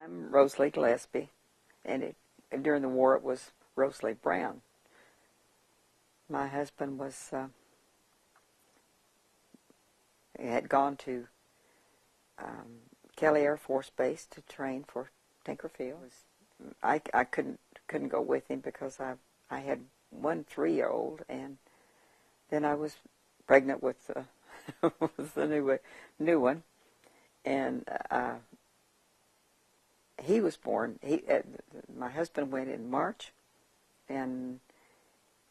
I'm Rosa Lee Gillespie, and during the war it was Rosa Lee Brown. My husband had gone to Kelly Air Force Base to train for Tinker Field. I couldn't go with him because I had one 3-year-old, and then I was pregnant with with the new one, and he was born. My husband went in March, and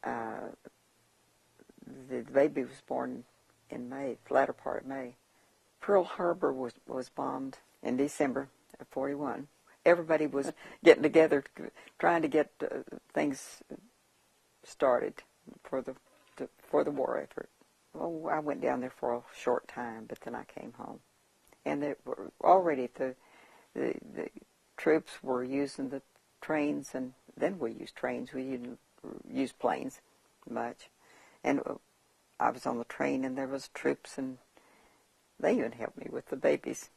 the baby was born in May, latter part of May. Pearl Harbor was bombed in December of '41. Everybody was getting together, trying to get things started for the war effort. Well, I went down there for a short time, but then I came home, and they were already the troops were using the trains, and then we used trains. We didn't use planes much, and I was on the train, and there was troops, and they even helped me with the babies.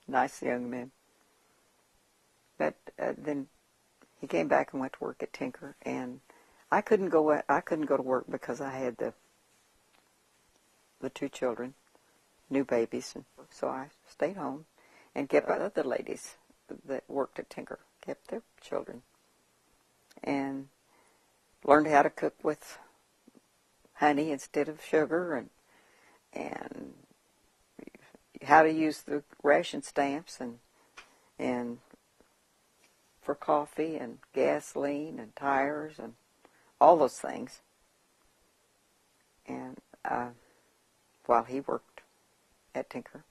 Nice young men. But then he came back and went to work at Tinker, and I couldn't go to work because I had the 2 children, new babies, and so I stayed home and kept other ladies that worked at Tinker, kept their children, and learned how to cook with honey instead of sugar, and how to use the ration stamps and for coffee and gasoline and tires and all those things. And while he worked at Tinker,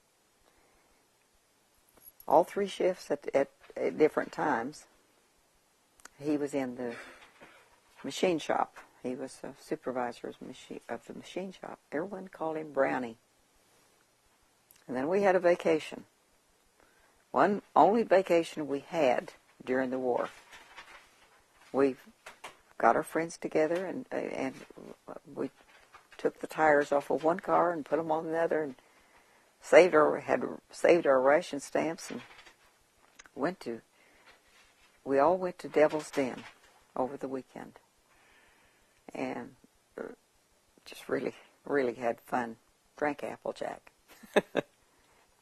all 3 shifts at different times. He was in the machine shop. He was a supervisor of the machine shop. Everyone called him Brownie. And then we had a vacation. One only vacation we had during the war. We got our friends together, and we took the tires off of one car and put them on the other, and saved our ration stamps, and we all went to Devil's Den over the weekend, and just really had fun. Drank Applejack.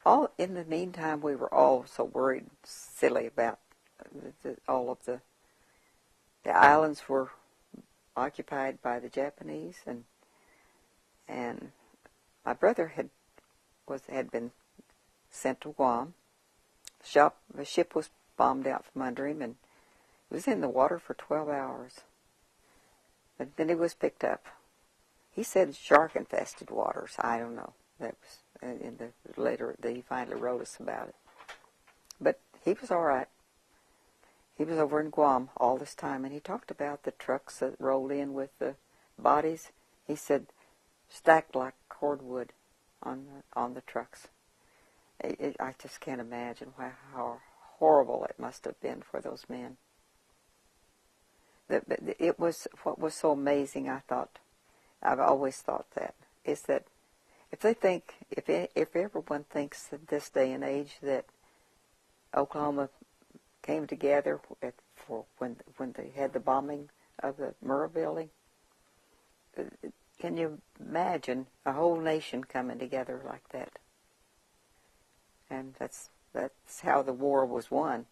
All in the meantime, we were all so worried, silly about all of the islands were occupied by the Japanese, and my brother had been sent to Guam. The ship was bombed out from under him, and he was in the water for 12 hours. But then he was picked up. He said shark-infested waters. I don't know. That was later he finally wrote us about it. But he was all right. He was over in Guam all this time, and he talked about the trucks that rolled in with the bodies. He said stacked like cordwood on the trucks. I just can't imagine how horrible it must have been for those men. It was what was so amazing. I've always thought that is that if everyone thinks that this day and age that Oklahoma came together for when they had the bombing of the Murrah building, can you imagine a whole nation coming together like that? And that's how the war was won.